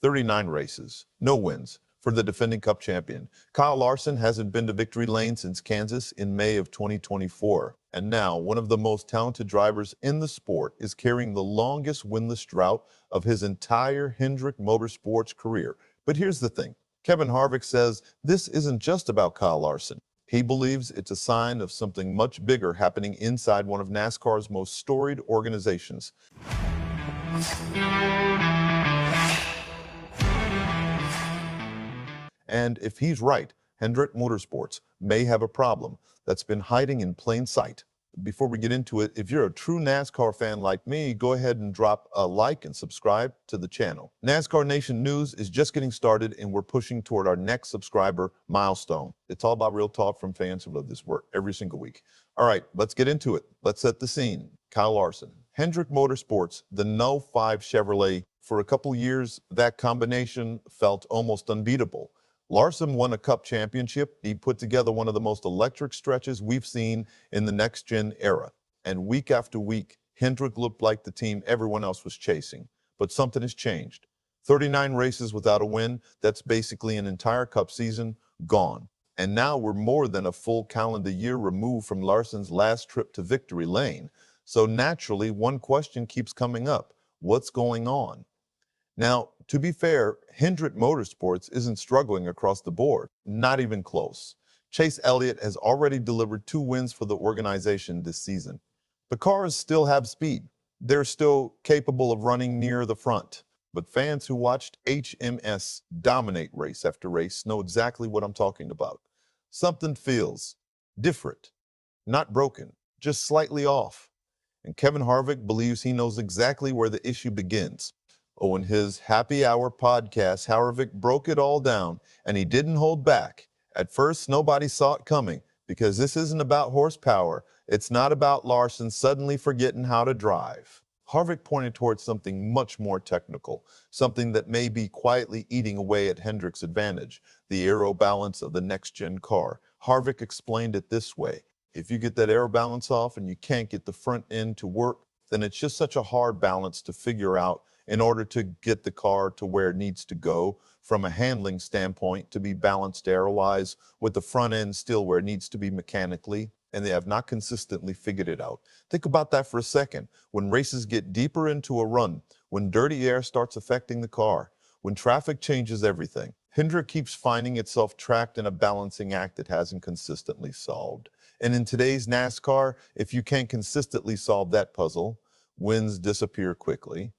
39 races, no wins for the defending Cup champion. Kyle Larson hasn't been to victory lane since Kansas in May of 2024. And now, one of the most talented drivers in the sport is carrying the longest winless drought of his entire Hendrick Motorsports career. But here's the thing. Kevin Harvick says this isn't just about Kyle Larson. He believes it's a sign of something much bigger happening inside one of NASCAR's most storied organizations. And if he's right, Hendrick Motorsports may have a problem that's been hiding in plain sight. Before we get into it, if you're a true NASCAR fan like me, go ahead and drop a like and subscribe to the channel. NASCAR Nation News is just getting started, and we're pushing toward our next subscriber milestone. It's all about real talk from fans who love this work every single week. All right, let's get into it. Let's set the scene. Kyle Larson. Hendrick Motorsports, the No. 5 Chevrolet. For a couple years, that combination felt almost unbeatable. Larson won a Cup championship. He put together one of the most electric stretches we've seen in the next-gen era. And week after week, Hendrick looked like the team everyone else was chasing. But something has changed. 39 races without a win, that's basically an entire Cup season gone. And now we're more than a full calendar year removed from Larson's last trip to victory lane. So naturally, one question keeps coming up. What's going on? Now, to be fair, Hendrick Motorsports isn't struggling across the board, not even close. Chase Elliott has already delivered 2 wins for the organization this season. The cars still have speed. They're still capable of running near the front. But fans who watched HMS dominate race after race know exactly what I'm talking about. Something feels different, not broken, just slightly off. And Kevin Harvick believes he knows exactly where the issue begins. Oh, in his Happy Hour podcast, Harvick broke it all down, and he didn't hold back. At first, nobody saw it coming, because this isn't about horsepower. It's not about Larson suddenly forgetting how to drive. Harvick pointed towards something much more technical, something that may be quietly eating away at Hendrick's advantage, the aero balance of the next-gen car. Harvick explained it this way. If you get that aero balance off and you can't get the front end to work, then it's just such a hard balance to figure out in order to get the car to where it needs to go from a handling standpoint to be balanced aero-wise with the front end still where it needs to be mechanically, and they have not consistently figured it out. Think about that for a second. When races get deeper into a run, when dirty air starts affecting the car, when traffic changes everything, Hendrick keeps finding itself trapped in a balancing act it hasn't consistently solved. And in today's NASCAR, if you can't consistently solve that puzzle, wins disappear quickly.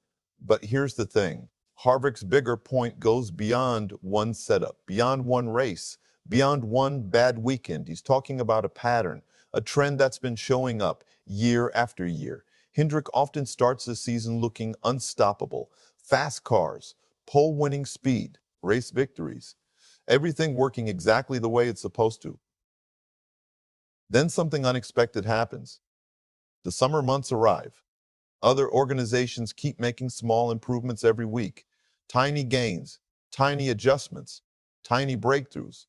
But here's the thing. Harvick's bigger point goes beyond one setup, beyond one race, beyond one bad weekend. He's talking about a pattern, a trend that's been showing up year after year. Hendrick often starts the season looking unstoppable. Fast cars, pole-winning speed, race victories, everything working exactly the way it's supposed to. Then something unexpected happens. The summer months arrive. Other organizations keep making small improvements every week. Tiny gains, tiny adjustments, tiny breakthroughs.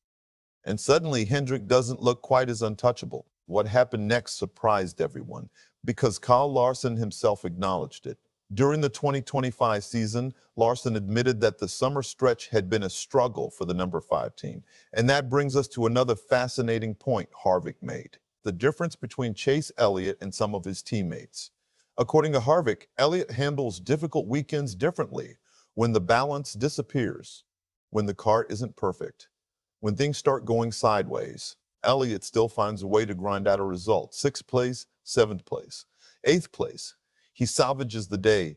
And suddenly Hendrick doesn't look quite as untouchable. What happened next surprised everyone because Kyle Larson himself acknowledged it. During the 2025 season, Larson admitted that the summer stretch had been a struggle for the number 5 team. And that brings us to another fascinating point Harvick made. The difference between Chase Elliott and some of his teammates. According to Harvick, Elliott handles difficult weekends differently. When the balance disappears, when the car isn't perfect, when things start going sideways, Elliott still finds a way to grind out a result. 6th place, 7th place, 8th place. He salvages the day.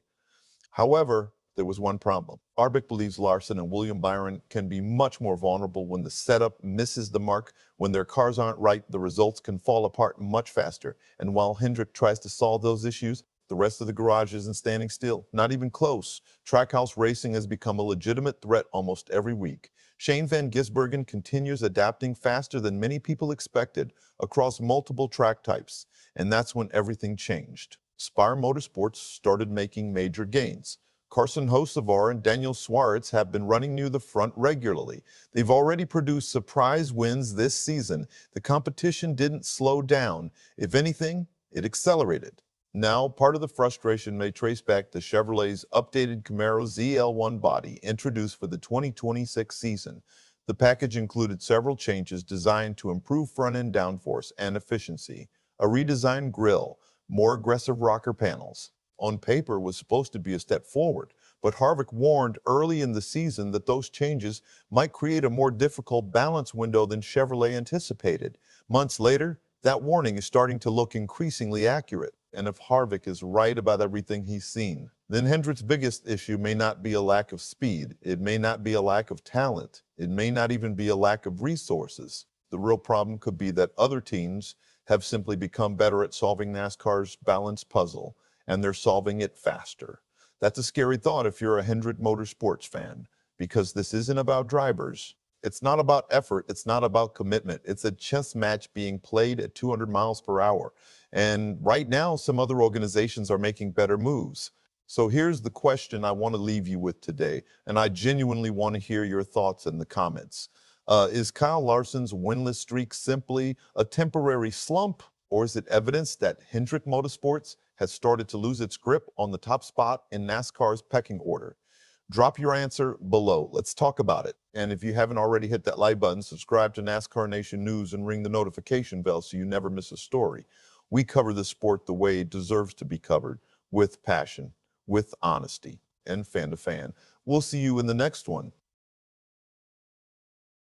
However, there was one problem. Harvick believes Larson and William Byron can be much more vulnerable when the setup misses the mark. When their cars aren't right, the results can fall apart much faster. And while Hendrick tries to solve those issues, the rest of the garage isn't standing still, not even close. Trackhouse racing has become a legitimate threat almost every week. Shane Van Gisbergen continues adapting faster than many people expected across multiple track types. And that's when everything changed. Spire Motorsports started making major gains. Carson Hocevar and Daniel Suarez have been running near the front regularly. They've already produced surprise wins this season. The competition didn't slow down. If anything, it accelerated. Now, part of the frustration may trace back to Chevrolet's updated Camaro ZL1 body introduced for the 2026 season. The package included several changes designed to improve front-end downforce and efficiency, a redesigned grille, more aggressive rocker panels. On paper was supposed to be a step forward, but Harvick warned early in the season that those changes might create a more difficult balance window than Chevrolet anticipated. Months later, that warning is starting to look increasingly accurate. And if Harvick is right about everything he's seen, then Hendrick's biggest issue may not be a lack of speed. It may not be a lack of talent. It may not even be a lack of resources. The real problem could be that other teams have simply become better at solving NASCAR's balance puzzle, and they're solving it faster. That's a scary thought if you're a Hendrick Motorsports fan, because this isn't about drivers. It's not about effort. It's not about commitment. It's a chess match being played at 200 miles per hour. And right now, some other organizations are making better moves. So here's the question I want to leave you with today, and I genuinely want to hear your thoughts in the comments. Is Kyle Larson's winless streak simply a temporary slump, or is it evidence that Hendrick Motorsports has started to lose its grip on the top spot in NASCAR's pecking order? Drop your answer below. Let's talk about it. And if you haven't already, hit that like button, subscribe to NASCAR Nation News, and ring the notification bell so you never miss a story. We cover the sport the way it deserves to be covered, with passion, with honesty, and fan to fan. We'll see you in the next one.